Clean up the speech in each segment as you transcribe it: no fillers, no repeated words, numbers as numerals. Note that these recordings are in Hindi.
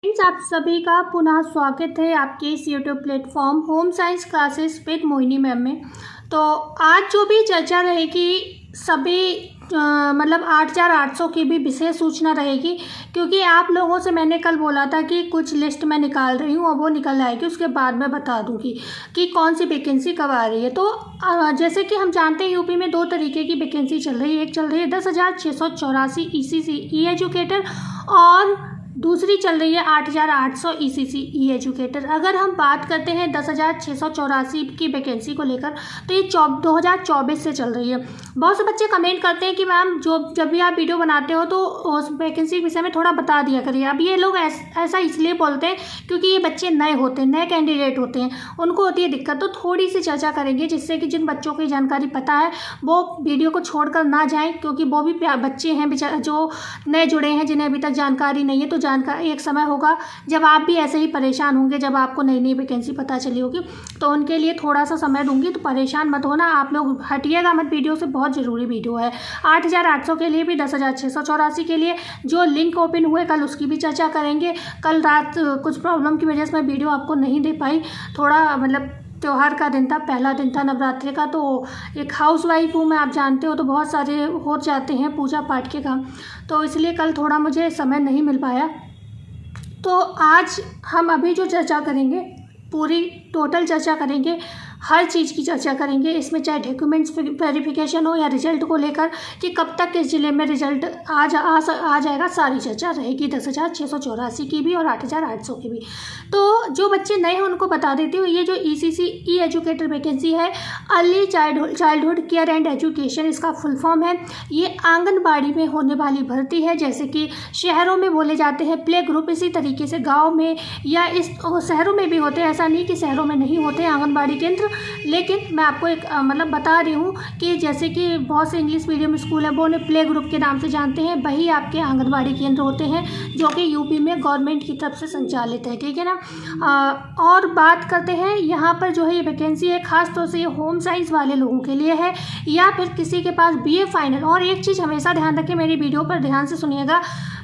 फ्रेंड्स, आप सभी का पुनः स्वागत है आपके इस YouTube platform home science classes with Mohini ma'am में। तो आज जो भी चर्चा रहेगी सभी मतलब 8800 की भी विशेष सूचना रहेगी, क्योंकि आप लोगों से मैंने कल बोला था कि कुछ लिस्ट मैं निकाल रही हूँ, अब वो निकल आएगी, उसके बाद मैं बता दूँगी कि कौन सी वैकेंसी कब आ रही है। तो जैसे कि हम जानते हैं यूपी में दो तरीके की वैकेंसी चल रही है। एक चल रही है 10,684 ECC ई एजुकेटर और दूसरी चल रही है 8,800 ECC ई एजुकेटर। अगर हम बात करते हैं 10,684 की वैकेंसी को लेकर, तो ये 2024 से चल रही है। बहुत से बच्चे कमेंट करते हैं कि मैम जब भी आप वीडियो बनाते हो तो उस वैकेंसी के विषय में थोड़ा बता दिया करिए। अब ये लोग ऐसा इसलिए बोलते हैं क्योंकि ये बच्चे नए होते हैं, नए कैंडिडेट होते हैं, उनको होती है दिक्कत। तो थोड़ी सी चर्चा करेंगे जिससे कि जिन बच्चों को जानकारी पता है वो वीडियो को छोड़कर ना जाएँ, क्योंकि वो भी बच्चे हैं जो नए जुड़े हैं, जिन्हें अभी तक जानकारी नहीं है। तो जानकारी एक समय होगा जब आप भी ऐसे ही परेशान होंगे, जब आपको नई नई वैकेंसी पता चली होगी, तो उनके लिए थोड़ा सा समय दूंगी। तो परेशान मत होना, आप लोग हटिएगा मत वीडियो से, बहुत ज़रूरी वीडियो है। 8,800 के लिए भी 10,684 के लिए जो लिंक ओपन हुए कल उसकी भी चर्चा करेंगे। कल रात कुछ प्रॉब्लम की वजह से मैं वीडियो आपको नहीं दे पाई, थोड़ा मतलब त्यौहार का दिन था, पहला दिन था नवरात्रि का। तो एक हाउस वाइफ हूँ मैं, आप जानते हो, तो बहुत सारे हो जाते हैं पूजा पाठ के काम, तो इसलिए कल थोड़ा मुझे समय नहीं मिल पाया। तो आज हम अभी जो चर्चा करेंगे पूरी टोटल चर्चा करेंगे, हर चीज़ की चर्चा करेंगे इसमें, चाहे डॉक्यूमेंट्स वेरिफिकेशन हो या रिजल्ट को लेकर कि कब तक किस ज़िले में रिजल्ट आ जाएगा, सारी चर्चा रहेगी 10,684 की भी और 8,800 की भी। तो जो बच्चे नए हैं उनको बता देती हूँ, ये जो ECC ई एजुकेटर वैकेंसी है, early childhood care and education इसका फुल फॉर्म है। ये आंगनबाड़ी में होने वाली भर्ती है। जैसे कि शहरों में बोले जाते हैं प्ले ग्रुप, इसी तरीके से गाँव में या इस शहरों में भी होते हैं, ऐसा नहीं कि शहरों में नहीं होते आंगनबाड़ी केंद्र। लेकिन मैं आपको एक मतलब बता रही हूँ कि जैसे कि बहुत से इंग्लिश मीडियम स्कूल हैं वो उन्हें प्ले ग्रुप के नाम से जानते हैं, वही आपके आंगनबाड़ी केंद्र होते हैं जो कि यूपी में गवर्नमेंट की तरफ से संचालित है, ठीक है ना। और बात करते हैं यहाँ पर जो है ये वैकेंसी है, ख़ास तौर से ये होम साइंस वाले लोगों के लिए है, या फिर किसी के पास BA फाइनल। और एक चीज़ हमेशा ध्यान रखें, मेरी वीडियो पर ध्यान से सुनिएगा,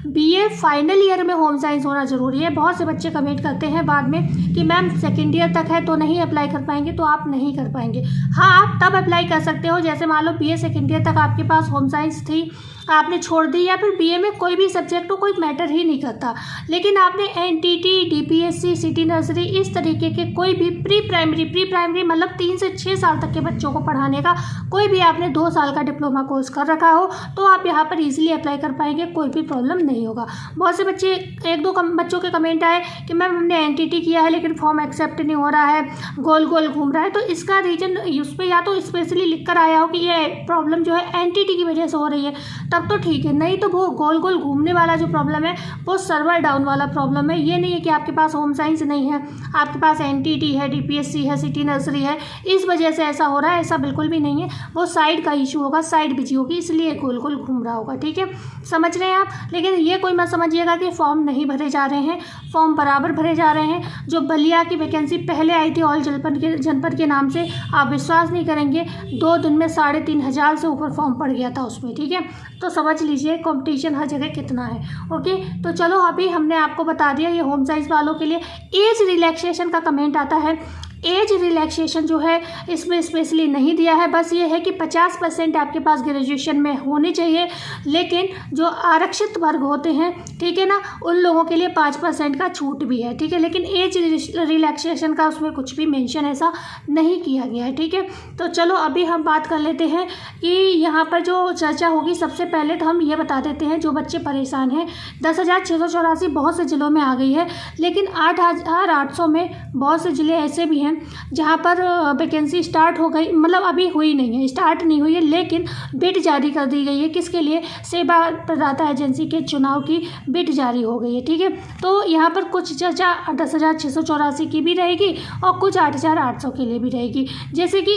BA फाइनल ईयर में होम साइंस होना ज़रूरी है। बहुत से बच्चे कमेंट करते हैं बाद में कि मैम सेकेंड ईयर तक है तो नहीं अप्लाई कर पाएंगे, तो आप नहीं कर पाएंगे। हाँ, आप तब अप्लाई कर सकते हो जैसे मान लो BA सेकेंड ईयर तक आपके पास होम साइंस थी, आपने छोड़ दी, या फिर BA में कोई भी सब्जेक्ट हो, कोई मैटर ही नहीं करता, लेकिन आपने NTT DPSC सिटी नर्सरी इस तरीके के कोई भी प्री प्राइमरी मतलब 3 से 6 साल तक के बच्चों को पढ़ाने का कोई भी आपने 2 साल का डिप्लोमा कोर्स कर रखा हो, तो आप यहाँ पर ईजिली अप्लाई कर पाएंगे, कोई भी प्रॉब्लम नहीं होगा। बहुत से बच्चे, एक दो बच्चों के कमेंट आए कि मैम हमने NTT किया है लेकिन फॉर्म एक्सेप्ट नहीं हो रहा है, गोल गोल घूम रहा है। तो इसका रीजन उस पर या तो स्पेशली लिख कर आया हो कि ये प्रॉब्लम जो है NTT की वजह से हो रही है, तब तो ठीक है, नहीं तो वो गोल गोल घूमने वाला जो प्रॉब्लम है वो सर्वर डाउन वाला प्रॉब्लम है। ये नहीं है कि आपके पास होम साइंस नहीं है, आपके पास NTT है, DPSC है, सिटी नर्सरी है, इस वजह से ऐसा हो रहा है, ऐसा बिल्कुल भी नहीं है। वो साइड का इशू होगा, साइड बिजी होगी, इसलिए गोल गोल घूम रहा होगा, ठीक है, समझ रहे हैं आप। लेकिन ये कोई मत समझिएगा कि फॉर्म नहीं भरे जा रहे हैं, फॉर्म बराबर भरे जा रहे हैं। जो बलिया की वैकेंसी पहले आई थी ऑल जनपद के नाम से, आप विश्वास नहीं करेंगे 2 दिन में 3,500 से ऊपर फॉर्म पड़ गया था उसमें, ठीक है। तो समझ लीजिए कंपटीशन हर जगह कितना है। ओके, तो चलो अभी हमने आपको बता दिया ये होम साइंस वालों के लिए। एज रिलैक्सेशन का कमेंट आता है, एज रिलैक्सेशन जो है इसमें स्पेशली नहीं दिया है, बस ये है कि 50% आपके पास ग्रेजुएशन में होनी चाहिए, लेकिन जो आरक्षित वर्ग होते हैं, ठीक है ना, उन लोगों के लिए 5% का छूट भी है, ठीक है। लेकिन एज रिलैक्सेशन का उसमें कुछ भी मेंशन ऐसा नहीं किया गया है, ठीक है। तो चलो अभी हम बात कर लेते हैं कि यहाँ पर जो चर्चा होगी, सबसे पहले तो हम ये बता देते हैं जो बच्चे परेशान हैं, 10,684 बहुत से ज़िलों में आ गई है, लेकिन 8,800 में बहुत से ज़िले ऐसे भी हैं जहां पर वैकेंसी स्टार्ट हो गई, मतलब अभी हुई नहीं है, स्टार्ट नहीं हुई है, लेकिन बिड जारी कर दी गई है। किसके लिए? सेवा प्रदाता एजेंसी के चुनाव की बिड जारी हो गई है, ठीक है। तो यहाँ पर कुछ चर्चा 10,684 की भी रहेगी और कुछ 8,800 के लिए भी रहेगी। जैसे कि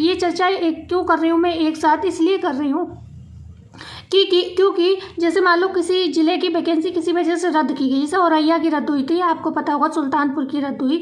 ये चर्चा क्यों कर रही हूँ मैं एक साथ, इसलिए कर रही हूँ क्योंकि जैसे मान लो किसी ज़िले की वैकेंसी किसी वजह से रद्द की गई, जैसे औरैया की रद्द हुई थी, आपको पता होगा सुल्तानपुर की रद्द हुई,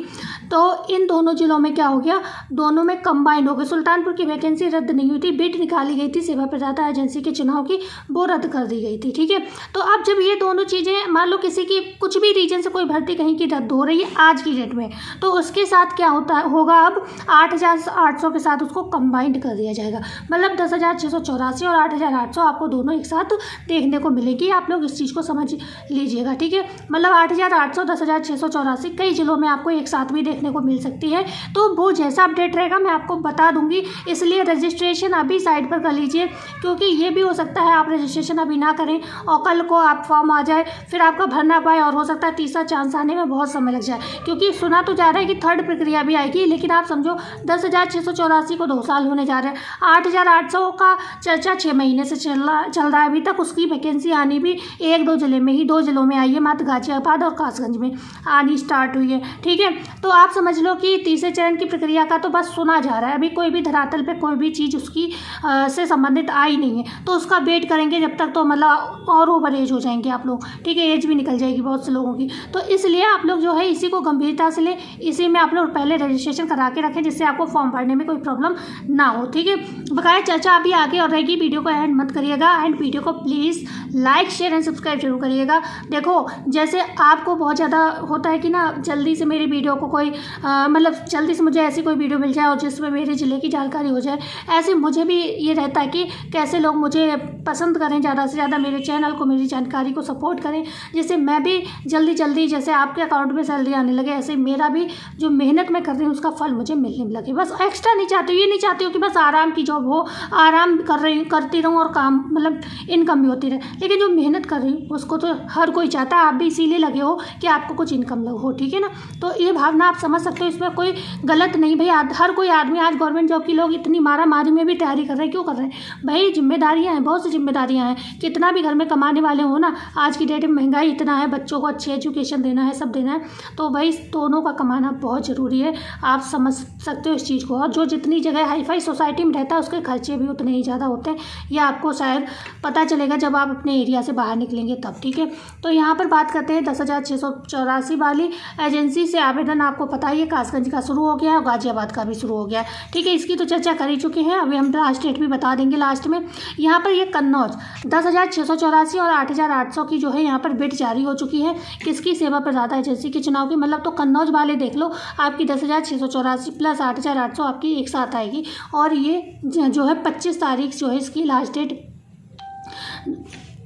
तो इन दोनों ज़िलों में क्या हो गया, दोनों में कंबाइंड हो गए। सुल्तानपुर की वैकेंसी रद्द नहीं हुई थी, बिट निकाली गई थी सेवा प्रदाता एजेंसी के चुनाव की, वो रद्द कर दी गई थी। ठीक है, तो अब जब ये दोनों चीज़ें मान लो किसी की कुछ भी रीजन से कोई भर्ती कहीं की रद्द हो रही है आज की डेट में, तो उसके साथ क्या होगा, अब 8,800 के साथ उसको कंबाइंड कर दिया जाएगा। मतलब 10,684 और 8,800 आपको दोनों एक साथ देखने को मिलेगी। आप लोग इस चीज़ को समझ लीजिएगा। ठीक है, मतलब 8,800 10,684 कई जिलों में आपको एक साथ भी देखने को मिल सकती है। तो वो जैसा अपडेट रहेगा मैं आपको बता दूंगी, इसलिए रजिस्ट्रेशन अभी साइड पर कर लीजिए, क्योंकि ये भी हो सकता है आप रजिस्ट्रेशन अभी ना करें और कल को आप फॉर्म आ जाए, फिर आपका भर ना पाए और हो सकता है तीसरा चांस आने में बहुत समय लग जाए। क्योंकि सुना तो जा रहा है कि थर्ड प्रक्रिया भी आएगी, लेकिन आप समझो 10,684 को 2 साल होने जा रहे हैं, 8,800 का चर्चा 6 महीने से चल रहा है अभी तक। उसकी वैकेंसी आनी भी 1-2 जिले में ही, 2 जिलों में आई है, मात्र गाजियाबाद और कासगंज में आनी स्टार्ट हुई है। ठीक है, तो आप समझ लो कि तीसरे चरण की प्रक्रिया का तो बस सुना जा रहा है, अभी कोई भी धरातल पे कोई भी चीज़ उसकी से संबंधित आई नहीं है, तो उसका वेट करेंगे जब तक, तो मतलब और ओवर एज हो जाएंगे आप लोग। ठीक है, एज भी निकल जाएगी बहुत से लोगों की, तो इसलिए आप लोग जो है इसी को गंभीरता से लें, इसी में आप लोग पहले रजिस्ट्रेशन करा के रखें, जिससे आपको फॉर्म भरने में कोई प्रॉब्लम ना हो। ठीक है, बकाया चर्चा अभी आगे और रहेगी, वीडियो को एंड मत करिएगा, एंड वीडियो को please like share and subscribe जरूर करिएगा। देखो, जैसे आपको बहुत ज़्यादा होता है कि ना जल्दी से मेरी वीडियो को कोई मतलब जल्दी से मुझे ऐसी कोई वीडियो मिल जाए और जिसमें मेरे ज़िले की जानकारी हो जाए, ऐसे मुझे भी ये रहता है कि कैसे लोग मुझे पसंद करें, ज़्यादा से ज़्यादा मेरे चैनल को, मेरी जानकारी को सपोर्ट करें, जिससे मैं भी जल्दी जैसे आपके अकाउंट में सैलरी आने लगे, ऐसे मेरा भी जो मेहनत मैं कर रही हूँ उसका फल मुझे मिलने लगे। बस एक्स्ट्रा नहीं चाहती हूँ, ये नहीं चाहती हूँ कि बस आराम की जॉब हो, आराम करती रहूँ और काम मतलब इनकम भी होती रहे, लेकिन जो मेहनत कर रही हूँ उसको तो हर कोई चाहता है। आप भी इसीलिए लगे हो कि आपको कुछ इनकम हो। ठीक है ना, तो ये भावना आप समझ सकते हो, इसमें कोई गलत नहीं भाई। हर कोई आदमी आज गवर्नमेंट जॉब की लोग इतनी मारामारी में भी तैयारी कर रहे हैं, क्यों कर रहे हैं भाई? जिम्मेदारियाँ हैं, बहुत सी जिम्मेदारियाँ हैं, कितना भी घर में कमाने वाले हो ना, आज की डेट में महंगाई इतना है, बच्चों को अच्छी एजुकेशन देना है, सब देना है, तो भाई दोनों का कमाना बहुत ज़रूरी है। आप समझ सकते हो इस चीज़ को। और जो जितनी जगह हाईफाई सोसाइटी में रहता है उसके खर्चे भी उतने ही ज़्यादा होते हैं, यह आपको शायद पता चलेगा जब आप अपने एरिया से बाहर निकलेंगे तब। ठीक है, तो यहाँ पर बात करते हैं 10,684 वाली एजेंसी से आवेदन। आपको पता ही है कासगंज का शुरू हो गया है और गाजियाबाद का भी शुरू हो गया है। ठीक है, इसकी तो चर्चा कर ही चुके हैं, अभी हम लास्ट डेट भी बता देंगे लास्ट में। यहाँ पर ये कन्नौज 10,684 और 8,800 की जो है यहाँ पर बिड जारी हो चुकी है, किसकी? सेवा प्रदाता एजेंसी के चुनाव की। मतलब तो कन्नौज वाले देख लो, आपकी 10,684 प्लस 8,800 आपकी एक साथ आएगी, और ये जो है 25 तारीख जो है इसकी लास्ट डेट।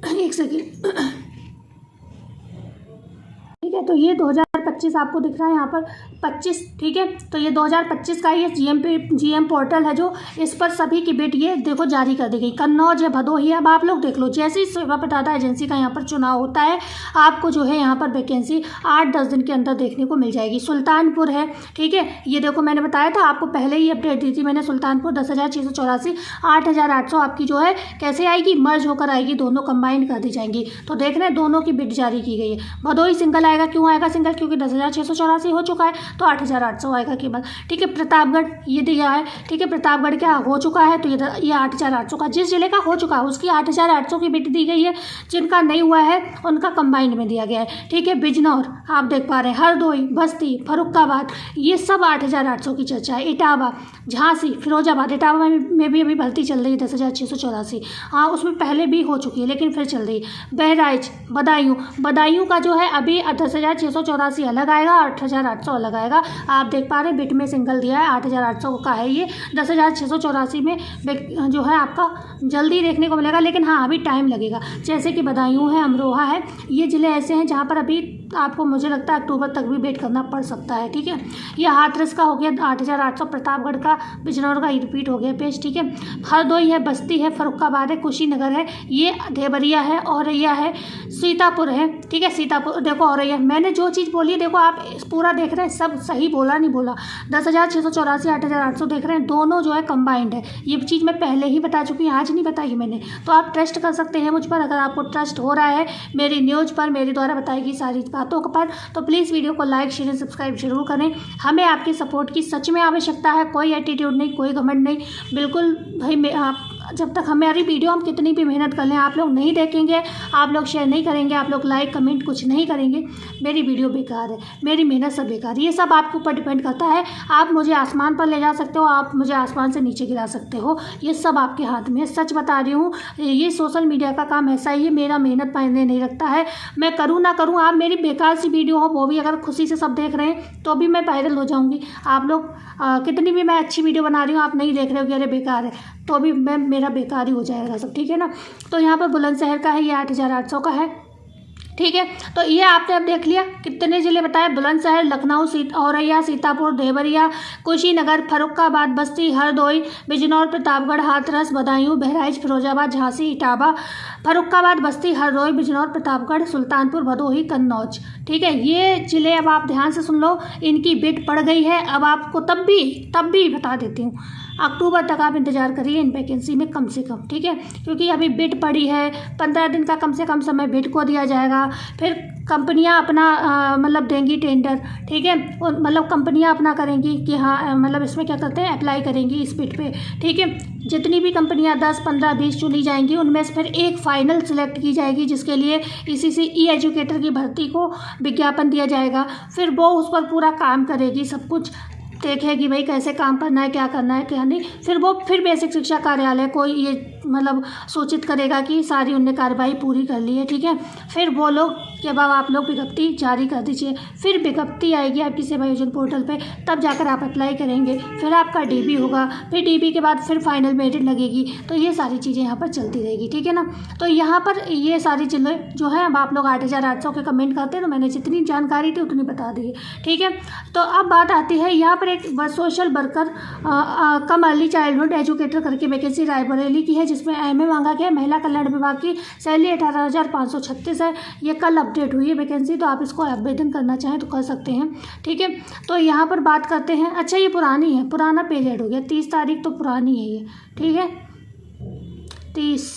एक सेकेंड, ठीक है, तो ये 2025 आपको दिख रहा है यहाँ पर 25। ठीक है, तो ये 2025 का ये जीएम पोर्टल है, जो इस पर सभी की बिड ये देखो जारी कर दी गई। कन्नौज है, भदोही। अब आप लोग देख लो, जैसे ही सेवा प्रदाता एजेंसी का यहाँ पर चुनाव होता है, आपको जो है यहाँ पर वैकेंसी 8-10 दिन के अंदर देखने को मिल जाएगी। सुल्तानपुर है, ठीक है, ये देखो मैंने बताया था आपको, पहले ही अपडेट दी थी मैंने। सुल्तानपुर 10,684 8,800 आपकी जो है कैसे आएगी? मर्ज होकर आएगी, दोनों कंबाइंड कर दी जाएंगी। तो देख रहे हैं दोनों की बिड जारी की गई है। भदोही सिंगल आएगा, क्यों आएगा सिंगल? क्योंकि 10,684 हो चुका है, तो 8,800 आएगा केवल। ठीक है, प्रतापगढ़ ये दिया है। ठीक है, प्रतापगढ़ क्या हो चुका है, तो ये 8,800 का, जिस जिले का हो चुका है उसकी 8,800 की बिड दी गई है, जिनका नहीं हुआ है उनका कंबाइंड में दिया गया है। ठीक है, बिजनौर आप देख पा रहे हैं, हरदोई, बस्ती, फर्रुखाबाद, ये सब 8,800 की चर्चा है। इटावा, झांसी, फिरोजाबाद, इटावा में भी अभी भर्ती चल रही है 10,684। हाँ, उसमें पहले भी हो चुकी है लेकिन फिर चल रही है। बहराइच, बदायूं का जो है अभी 10,684 अलग आएगा, 8,800 अलग आएगा। आप देख पा रहे हैं बिट में सिंगल दिया है, 8,800 का है ये। 10,684 में जो है आपका जल्दी देखने को मिलेगा, लेकिन हाँ अभी टाइम लगेगा। जैसे कि बदायूं है, अमरोहा है, ये ज़िले ऐसे हैं जहाँ पर अभी आपको मुझे लगता है अक्टूबर तक भी वेट करना पड़ सकता है। ठीक है, ये हाथरस का हो गया 8,800, प्रतापगढ़ का, बिजनौर का रिपीट हो गया पेज। ठीक है, हरदोई है, बस्ती है, फर्रुखाबाद है, कुशीनगर है, ये देवरिया है, औरैया है, सीतापुर है। ठीक है, सीतापुर देखो, औरैया। मैंने जो चीज़ बोली है देखो, आप पूरा देख रहे हैं, सब सही बोला नहीं बोला। 10,684 8,800 देख रहे हैं, दोनों जो है कंबाइंड है। ये चीज़ मैं पहले ही बता चुकी हूँ, आज नहीं बताई मैंने। तो आप ट्रस्ट कर सकते हैं मुझ पर, अगर आपको ट्रस्ट हो रहा है मेरी न्यूज़ पर, मेरे द्वारा बताई गई सारी बातों पर, तो प्लीज़ वीडियो को लाइक शेयर सब्सक्राइब जरूर करें। हमें आपकी सपोर्ट की सच में आवश्यकता है, कोई एटीट्यूड नहीं, कोई घमंड नहीं, बिल्कुल भाई। आप जब तक हमारी वीडियो हम कितनी भी मेहनत कर लें, आप लोग नहीं देखेंगे, आप लोग शेयर नहीं करेंगे, आप लोग लाइक कमेंट कुछ नहीं करेंगे, मेरी वीडियो बेकार है, मेरी मेहनत सब बेकार है। ये सब आपके ऊपर डिपेंड करता है। आप मुझे आसमान पर ले जा सकते हो, आप मुझे आसमान से नीचे गिरा सकते हो, ये सब आपके हाथ में है। सच बता रही हूँ, ये सोशल मीडिया का काम ऐसा ही है, मेरा मेहनत मायने नहीं रखता है। मैं करूँ ना करूँ, आप मेरी बेकार सी वीडियो हो वो भी अगर खुशी से सब देख रहे हैं तो भी मैं वायरल हो जाऊँगी। आप लोग कितनी भी मैं अच्छी वीडियो बना रही हूँ, आप नहीं देख रहे हो कि अरे बेकार है, तो भी मेरा बेकार ही हो जाएगा सब, ठीक है ना। तो यहाँ पर बुलंदशहर का है, ये 8,800 का है, ठीक है। तो ये आपने अब देख लिया कितने ज़िले बताए, बुलंदशहर, लखनऊ, औरैया, सीतापुर, देवरिया, कुशीनगर, फर्रुखाबाद, बस्ती, हरदोई, बिजनौर, प्रतापगढ़, हाथरस, बदायूं, बहराइच, फिरोजाबाद, झांसी, इटावा, फर्रुखाबाद, बस्ती, हरदोई, बिजनौर, प्रतापगढ़, सुल्तानपुर, भदोही, कन्नौज, ठीक है। ये ज़िले अब आप ध्यान से सुन लो, इनकी बिड पड़ गई है। अब आपको तब भी बता देती हूँ, अक्टूबर तक आप इंतज़ार करिए इन वैकेंसी में कम से कम, ठीक है, क्योंकि अभी बिड पड़ी है। 15 दिन का कम से कम समय बिड को दिया जाएगा, फिर कंपनियां अपना मतलब देंगी टेंडर, ठीक है, मतलब कंपनियां अपना करेंगी कि हाँ मतलब इसमें क्या करते हैं, अप्लाई करेंगी इस बिड पे, ठीक है। जितनी भी कंपनियां 10, 15, 20 चुनी जाएंगी, उनमें से फिर एक फ़ाइनल सेलेक्ट की जाएगी, जिसके लिए ECC एजुकेटर की भर्ती को विज्ञापन दिया जाएगा। फिर वो उस पर पूरा काम करेगी, सब कुछ देखेगी भाई कैसे काम करना है, क्या करना है, क्या नहीं। फिर बेसिक शिक्षा कार्यालय को ये मतलब सूचित करेगा कि सारी उनने कार्रवाई पूरी कर ली है, ठीक है। फिर वो लोग के बाद आप लोग विज्ञप्ति जारी कर दीजिए, फिर विज्ञप्ति आएगी आपकी सेवा योजना पोर्टल पे, तब जाकर आप अप्लाई करेंगे, फिर आपका DB होगा, फिर DB के बाद फिर फाइनल मेरिट लगेगी। तो ये सारी चीज़ें यहाँ पर चलती रहेगी, ठीक है ना। तो यहाँ पर ये सारी चीज़ें जो है, अब आप लोग 8,800 के कमेंट करते हैं, तो मैंने जितनी जानकारी थी उतनी बता दी है, ठीक है। तो अब बात आती है यहाँ पर एक सोशल वर्कर कम अर्ली चाइल्डहुड एजुकेटर करके वैकेंसी रायबरेली की है, जिसमें MA मांगा गया है। महिला कल्याण विभाग की सैलरी 18,536 है। ये कल अपडेट हुई है वैकेंसी, तो आप इसको आवेदन करना चाहें तो कर सकते हैं, ठीक है। तो यहाँ पर बात करते हैं, अच्छा ये पुरानी है, पुराना पेज ऐड हो गया, 30 तारीख तो पुरानी है ये, ठीक है, 30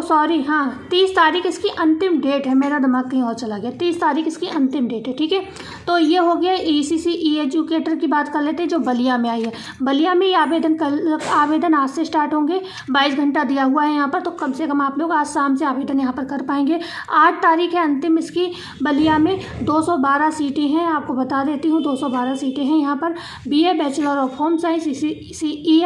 सॉरी, हाँ 30 तारीख इसकी अंतिम डेट है, मेरा दिमाग कहीं और चला गया, 30 तारीख इसकी अंतिम डेट है, ठीक है। तो ये हो गया ECC एजुकेटर की बात कर लेते हैं, जो बलिया में आई है। बलिया में ये आवेदन आज से स्टार्ट होंगे, 22 घंटा दिया हुआ है यहाँ पर, तो कम से कम आप लोग आज शाम से आवेदन यहाँ पर कर पाएंगे। 8 तारीख है अंतिम इसकी। बलिया में 212 सीटें हैं, आपको बता देती हूँ, 212 सीटें हैं यहाँ पर। BA bachelor of home science ECC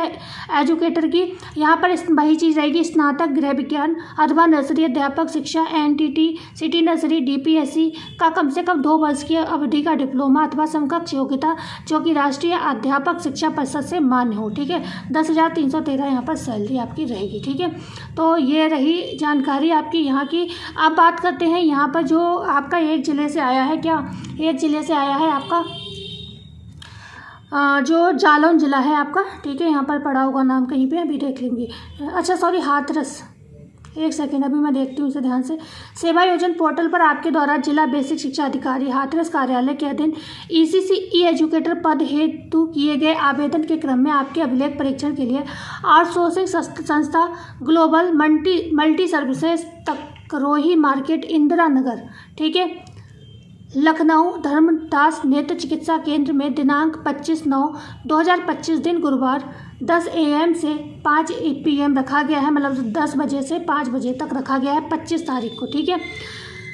educator की यहाँ पर वही चीज़ रहेगी, स्नातक गृह विज्ञान अथवा नर्सरी अध्यापक शिक्षा NTT सिटी नर्सरी DPSC का कम से कम 2 वर्ष की अवधि का डिप्लोमा अथवा समकक्ष योग्यता, जो कि राष्ट्रीय अध्यापक शिक्षा परिषद से मान्य हो, ठीक है। 10,313 यहाँ पर सैलरी आपकी रहेगी, ठीक है। तो ये रही जानकारी आपकी यहाँ की। अब बात करते हैं यहाँ पर जो आपका एक ज़िले से आया है, क्या एक ज़िले से आया है आपका जो जालौन ज़िला है आपका, ठीक है, यहाँ पर पड़ा होगा नाम कहीं पे, अभी देख लेंगे। अच्छा सॉरी, हाथरस, एक सेकेंड अभी मैं देखती हूँ इसे ध्यान से। सेवा योजना पोर्टल पर आपके द्वारा जिला बेसिक शिक्षा अधिकारी हाथरस कार्यालय के अधीन ECC एजुकेटर पद हेतु किए गए आवेदन के क्रम में आपके अभिलेख परीक्षण के लिए आउटसोर्सिंग संस्था global multi services Takrohi market Indira Nagar, ठीक है, लखनऊ धर्मदास नेत्र चिकित्सा केंद्र में दिनांक 25/9/2025 दिन गुरुवार 10 AM से 5 PM रखा गया है, मतलब 10 बजे से 5 बजे तक रखा गया है 25 तारीख को, ठीक है।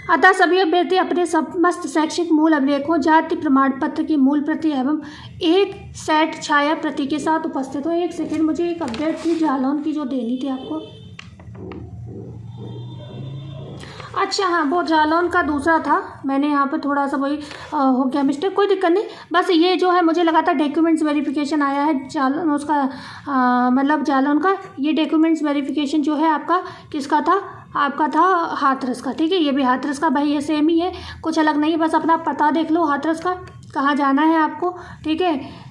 अतः सभी अभ्यर्थी अपने समस्त शैक्षिक मूल अभिलेखों, जाति प्रमाण पत्र की मूल प्रति एवं एक सेट छाया प्रति के साथ उपस्थित हो। एक सेकेंड, मुझे एक अपडेट थी जालौन की जो देनी थी आपको। अच्छा हाँ, वो जालौन का दूसरा था, मैंने यहाँ पे थोड़ा सा वही हो गया मिस्टेक, कोई दिक्कत नहीं। बस ये जो है मुझे लगा था डॉक्यूमेंट्स वेरिफिकेशन आया है जालौन, उसका मतलब जालौन का ये डॉक्यूमेंट्स वेरिफिकेशन जो है आपका किसका था, आपका था हाथरस का, ठीक है। ये भी हाथरस का, भाई ये सेम ही है, कुछ अलग नहीं, बस अपना पता देख लो हाथरस का कहाँ जाना है आपको, ठीक है।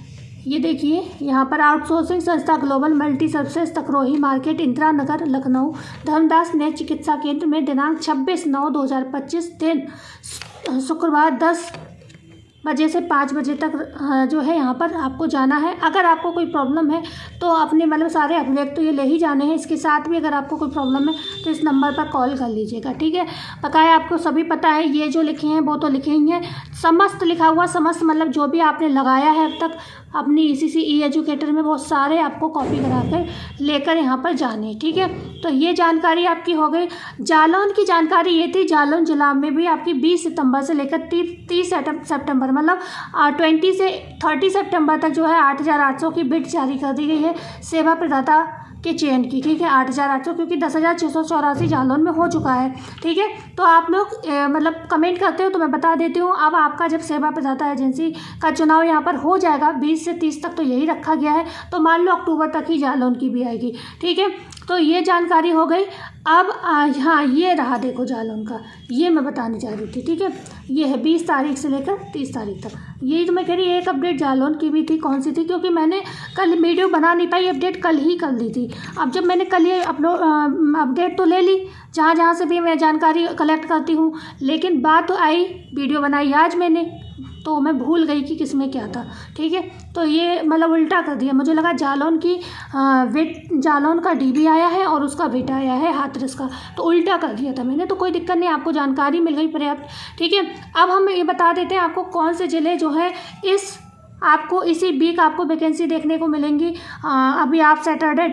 ये देखिए यहाँ पर आउटसोर्सिंग संस्था global multi services Takrohi market Indira Nagar Lucknow Dharmdas Netra Chikitsa केंद्र में दिनांक 26/9/2025 दिन शुक्रवार 10 बजे से 5 बजे तक जो है यहाँ पर आपको जाना है। अगर आपको कोई प्रॉब्लम है तो अपने मतलब सारे अभिलेख तो ये ले ही जाने हैं, इसके साथ भी अगर आपको कोई प्रॉब्लम है तो इस नंबर पर कॉल कर लीजिएगा, ठीक है। बकाया आपको सभी पता है, ये जो लिखे हैं वो तो लिखे ही हैं, समस्त लिखा हुआ, समस्त मतलब जो भी आपने लगाया है अब तक अपनी ECC ई एजुकेटर में बहुत सारे आपको कॉपी करा कर लेकर यहाँ पर जाने। ठीक है, तो ये जानकारी आपकी हो गई। जालौन की जानकारी ये थी, जालौन जिला में भी आपकी 20 सितंबर से लेकर 30 सितंबर मतलब 20 से 30 सितंबर तक जो है 8,800 की बिड जारी कर दी गई है सेवा प्रदाता के चयन की। ठीक है, 8,800 क्योंकि 10,684 जालौन में हो चुका है। ठीक है, तो आप लोग मतलब कमेंट करते हो तो मैं बता देती हूँ। अब आपका जब सेवा प्रदाता एजेंसी का चुनाव यहाँ पर हो जाएगा 20 से 30 तक, तो यही रखा गया है, तो मान लो अक्टूबर तक ही जालौन की भी आएगी। ठीक है, तो ये जानकारी हो गई। अब हाँ, ये रहा देखो जालौन का, ये मैं बताने जा रही थी। ठीक है, ये है 20 तारीख से लेकर 30 तारीख तक। यही तो मैं कह रही, एक अपडेट जालौन की भी थी। कौन सी थी? क्योंकि मैंने कल वीडियो बना नहीं पाई, अपडेट कल ही कर दी थी। अब जब मैंने कल ये अपडेट तो ले ली जहाँ जहाँ से भी मैं जानकारी कलेक्ट करती हूँ, लेकिन बात तो आई, वीडियो बनाई आज मैंने, तो मैं भूल गई कि किस में क्या था। ठीक है, तो ये मतलब उल्टा कर दिया। मुझे लगा जालौन की जालौन का DB आया है और उसका वेट आया है हाथरस का, तो उल्टा कर दिया था मैंने। तो कोई दिक्कत नहीं, आपको जानकारी मिल गई पर्याप्त। ठीक है, अब हम ये बता देते हैं आपको कौन से ज़िले जो है आपको इसी वीक आपको वैकेंसी देखने को मिलेंगी। अभी आप सैटरडे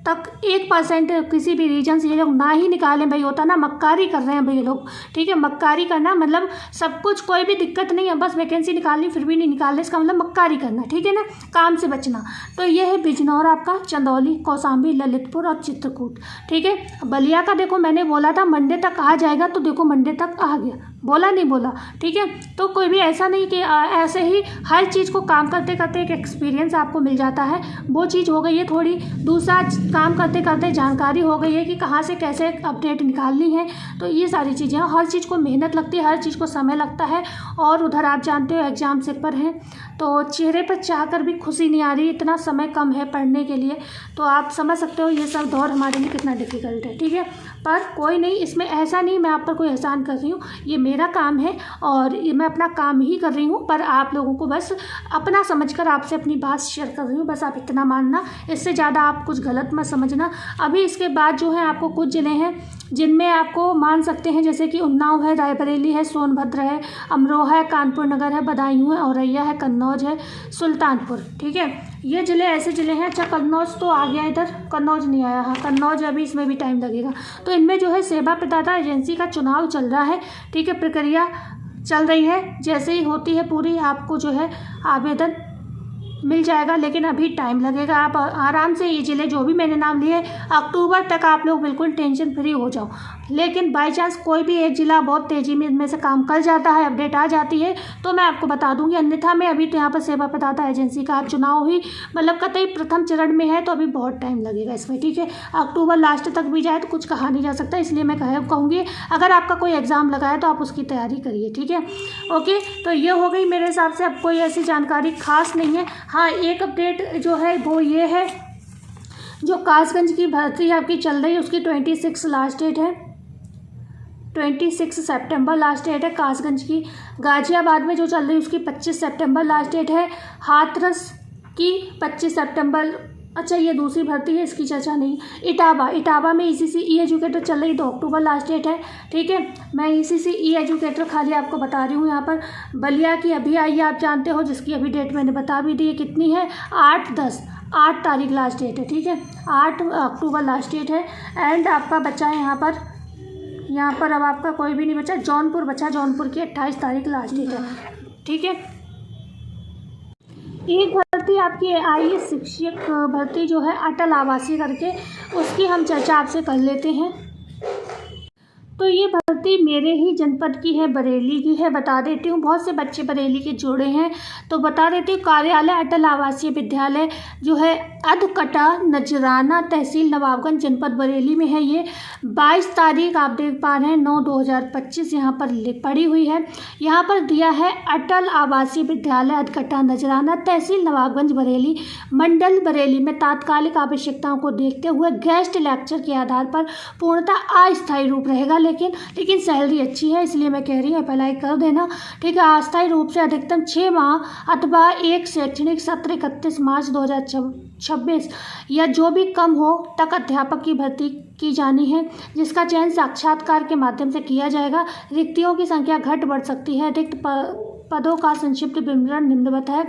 तक 1% किसी भी रीजन से ये लोग ना ही निकालें भाई, होता ना मक्कारी कर रहे हैं भाई ये लोग। ठीक है, मक्कारी करना मतलब सब कुछ, कोई भी दिक्कत नहीं है, बस वैकेंसी निकालनी फिर भी नहीं निकालने, इसका मतलब मक्कारी करना। ठीक है ना, काम से बचना। तो ये है बिजनौर आपका, चंदौली, कौशाम्बी, ललितपुर और चित्रकूट। ठीक है, बलिया का देखो मैंने बोला था मंडे तक आ जाएगा, तो देखो मंडे तक आ गया, बोला नहीं बोला। ठीक है, तो कोई भी ऐसा नहीं कि ऐसे ही हर चीज़ को काम करते करते एक एक्सपीरियंस आपको मिल जाता है, वो चीज़ हो गई है थोड़ी। दूसरा, काम करते करते जानकारी हो गई है कि कहाँ से कैसे अपडेट निकालनी है। तो ये सारी चीज़ें, हर चीज़ को मेहनत लगती है, हर चीज़ को समय लगता है। और उधर आप जानते हो एग्ज़ाम सिर पर हैं, तो चेहरे पर चाहकर भी खुशी नहीं आ रही, इतना समय कम है पढ़ने के लिए। तो आप समझ सकते हो ये सब दौर हमारे लिए कितना डिफ़िकल्ट है। ठीक है, पर कोई नहीं, इसमें ऐसा नहीं मैं आप पर कोई एहसान कर रही हूँ, ये मेरा काम है और ये मैं अपना काम ही कर रही हूँ। पर आप लोगों को बस अपना समझकर आपसे अपनी बात शेयर कर रही हूँ, बस आप इतना मानना, इससे ज़्यादा आप कुछ गलत मत समझना। अभी इसके बाद जो है आपको कुछ ज़िले हैं जिनमें आपको मान सकते हैं, जैसे कि उन्नाव है, रायबरेली है, सोनभद्र है, अमरोहा है, कानपुर नगर है, बदायूं है, औरैया है, कन्नौज है, सुल्तानपुर। ठीक है, ये ज़िले ऐसे ज़िले हैं। अच्छा, कन्नौज तो आ गया, इधर कन्नौज नहीं आया। हाँ, कन्नौज अभी, इसमें भी टाइम लगेगा। तो इनमें जो है सेवा प्रदाता एजेंसी का चुनाव चल रहा है। ठीक है, प्रक्रिया चल रही है, जैसे ही होती है पूरी आपको जो है आवेदन मिल जाएगा, लेकिन अभी टाइम लगेगा। आप आराम से ये ज़िले जो भी मैंने नाम लिए अक्टूबर तक आप लोग बिल्कुल टेंशन फ्री हो जाओ। लेकिन बाई चांस कोई भी एक ज़िला बहुत तेज़ी में इनमें से काम कर जाता है, अपडेट आ जाती है, तो मैं आपको बता दूंगी। अन्यथा मैं अभी तो यहाँ पर सेवा प्रदाता एजेंसी का चुनाव ही मतलब कतई प्रथम चरण में है, तो अभी बहुत टाइम लगेगा इसमें। ठीक है, अक्टूबर लास्ट तक भी जाए तो कुछ कहा नहीं जा सकता, इसलिए मैं कहूँगी अगर आपका कोई एग्ज़ाम लगा है तो आप उसकी तैयारी करिए। ठीक है, ओके, तो ये हो गई मेरे हिसाब से। अब कोई ऐसी जानकारी खास नहीं है। हाँ, एक अपडेट जो है वो ये है, जो कासगंज की भर्ती आपकी चल रही है उसकी 26 लास्ट डेट है, 26 सितंबर लास्ट डेट है कासगंज की। गाजियाबाद में जो चल रही है उसकी 25 सितंबर लास्ट डेट है। हाथरस की 25 सितंबर। अच्छा, ये दूसरी भर्ती है, इसकी चर्चा नहीं। इटावा में ECC ई एजुकेटर चल रही, 2 अक्टूबर लास्ट डेट है। ठीक है, मैं ECC ई एजुकेटर खाली आपको बता रही हूँ यहाँ पर। बलिया की अभी आई है, आप जानते हो, जिसकी अभी डेट मैंने बता भी दी है, कितनी है, 8 तारीख लास्ट डेट है। ठीक है, 8 अक्टूबर लास्ट डेट है। एंड आपका बचा है यहाँ पर अब आपका कोई भी नहीं बचा, जौनपुर बचा, जौनपुर की 28 तारीख लास्ट डेट है। ठीक है, एक भर्ती आपकी आई है शिक्षक भर्ती जो है अटल आवासीय करके, उसकी हम चर्चा आपसे कर लेते हैं। तो ये भर्ती मेरे ही जनपद की है, बरेली की है, बता देती हूँ। बहुत से बच्चे बरेली के जुड़े हैं, तो बता देती हूँ। कार्यालय अटल आवासीय विद्यालय जो है अधकटा नजराना, तहसील नवाबगंज, जनपद बरेली में है। ये 22 तारीख आप देख पा रहे हैं 9/2025 यहाँ पर पड़ी हुई है। यहाँ पर दिया है अटल आवासीय विद्यालय अधकटा नजराना, तहसील नवाबगंज, बरेली, मंडल बरेली में तात्कालिक आवश्यकताओं को देखते हुए गेस्ट लेक्चर के आधार पर पूर्णतः अस्थायी रूप रहेगा, लेकिन सैलरी अच्छी है, इसलिए मैं कह रही हूँ अप्लाई कर देना। ठीक है, अस्थायी रूप से अधिकतम 6 माह अथवा एक शैक्षणिक सत्र 31 मार्च 2026 या जो भी कम हो तक अध्यापक की भर्ती की जानी है, जिसका चयन साक्षात्कार के माध्यम से किया जाएगा। रिक्तियों की संख्या घट बढ़ सकती है। रिक्त पदों का संक्षिप्त विवरण निम्नवत है।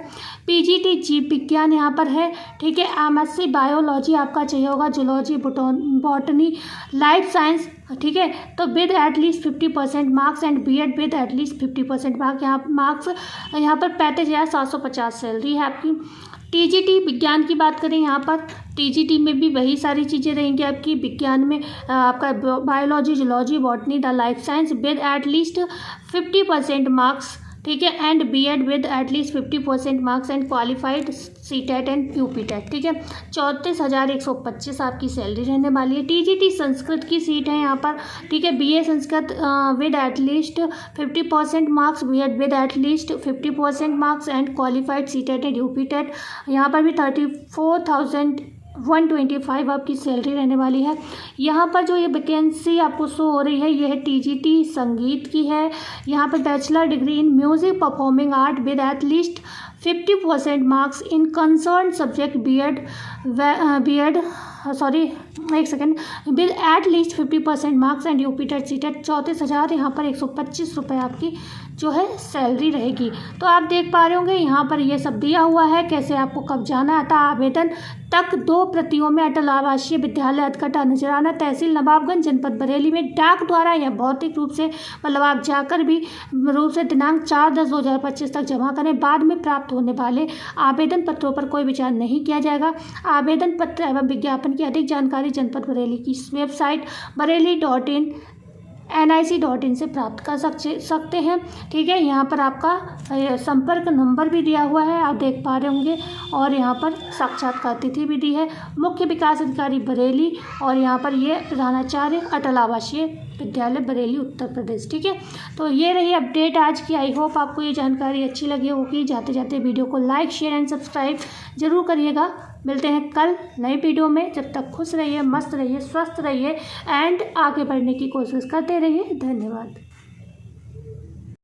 पीजीटी जीव विज्ञान यहाँ पर है, ठीक है। एमएससी बायोलॉजी आपका चाहिए होगा, जूलॉजी, बॉटनी, लाइफ साइंस, ठीक है। तो with at least 50% marks and BEd with at least 50% marks यहाँ पर 35,750 सैलरी है आपकी। टीजीटी विज्ञान की बात करें यहाँ पर, टीजीटी में भी वही सारी चीज़ें रहेंगी आपकी। विज्ञान में आपका biology, zoology, botany the life science with at least 50% marks, ठीक है। And BEd with at least 50% marks and qualified CTET and UPTET, ठीक है। 34,125 आपकी सैलरी रहने वाली है। टीजीटी संस्कृत की सीट है यहाँ पर, ठीक है। BA Sanskrit with at least 50% marks, BEd with at least 50% marks and qualified CTET and UPTET. यहाँ पर भी 34,125 आपकी सैलरी रहने वाली है। यहाँ पर जो ये वैकेंसी आपको शो हो रही है, ये है टीजीटी संगीत की है। यहाँ पर bachelor degree in music performing art with at least 50% marks in concern subject with at least 50% marks and UPTET CTET. 34,000 यहाँ पर 125 रुपये आपकी जो है सैलरी रहेगी। तो आप देख पा रहे होंगे यहाँ पर ये सब दिया हुआ है, कैसे आपको कब जाना आता। आवेदन तक 2 प्रतियों में अटल आवासीय विद्यालय अतकटा नजराना, तहसील नवाबगंज, जनपद बरेली में डाक द्वारा या भौतिक रूप से, मतलब आप जाकर भी रूप से दिनांक 4/10/2025 तक जमा करें। बाद में प्राप्त होने वाले आवेदन पत्रों पर कोई विचार नहीं किया जाएगा। आवेदन पत्र एवं विज्ञापन की अधिक जानकारी जनपद बरेली की वेबसाइट bareilly.in/nic.in से प्राप्त कर सकते हैं, ठीक है। यहाँ पर आपका संपर्क नंबर भी दिया हुआ है, आप देख पा रहे होंगे। और यहाँ पर साक्षात्कार तिथि भी दी है, मुख्य विकास अधिकारी बरेली, और यहाँ पर ये प्रधानाचार्य अटल आवासीय विद्यालय बरेली उत्तर प्रदेश, ठीक है। तो ये रही अपडेट आज की। आई होप आपको ये जानकारी अच्छी लगी होगी। जाते जाते वीडियो को लाइक, शेयर एंड सब्सक्राइब जरूर करिएगा। मिलते हैं कल नई वीडियो में। जब तक खुश रहिए, मस्त रहिए, स्वस्थ रहिए एंड आगे बढ़ने की कोशिश करते रहिए। धन्यवाद।